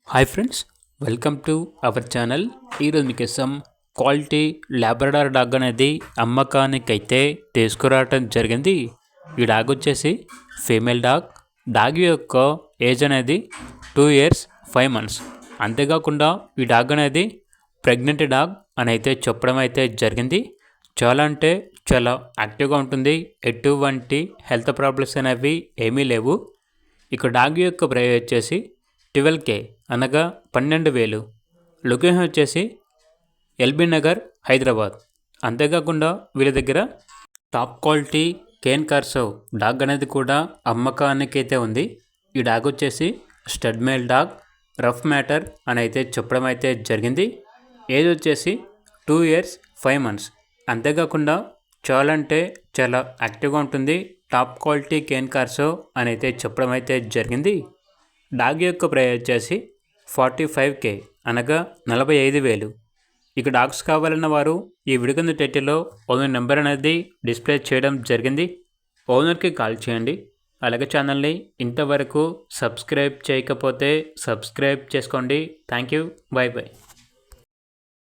Hi friends, welcome to our channel. ఈరోజు మీకోసం quality Labrador dog అనేది అమ్మకానికైతే తీసుకురావటం జరిగింది. ఈ డాగ్ వచ్చేసి ఫీమేల్ డాగ్. డాగ్ యొక్క ఏజ్ అనేది 2 years 5 months. అంతేకాకుండా ఈ డాగ్ అనేది ప్రెగ్నెంట్ డాగ్ అని అయితే చెప్పడం అయితే జరిగింది. చాలా అంటే చాలా యాక్టివ్గా ఉంటుంది. ఎటువంటి హెల్త్ ప్రాబ్లమ్స్ అనేవి ఏమీ లేవు. ఇక డాగ్ యొక్క ప్రైస్ వచ్చేసి 12K అనగా 12,000. లొకేషన్ వచ్చేసి ఎల్బీ నగర్, హైదరాబాద్. అంతేకాకుండా వీళ్ళ దగ్గర టాప్ క్వాలిటీ కేన్ కార్సో డాగ్ అనేది కూడా అమ్మకానికైతే ఉంది. ఈ డాగ్ వచ్చేసి stud male dog, rough matter అని అయితే చెప్పడం అయితే జరిగింది. ఏజ్ వచ్చేసి 2 years 5 months. అంతేకాకుండా చాలా అంటే చాలా యాక్టివ్గా ఉంటుంది. టాప్ క్వాలిటీ కేన్ కార్సో అని అయితే చెప్పడం అయితే జరిగింది. డాగ్ యొక్క ప్రైస్ వచ్చేసి 45K అనగా 45,000. ఇక డాగ్స్ కావాలన్న వారు ఈ వీడియో కింద టైటిల్లో ఓనర్ నెంబర్ అనేది డిస్ప్లే చేయడం జరిగింది. ఓనర్కి కాల్ చేయండి. అలాగే ఛానల్ని ఇంతవరకు సబ్స్క్రైబ్ చేయకపోతే సబ్స్క్రైబ్ చేసుకోండి. Thank you. By by.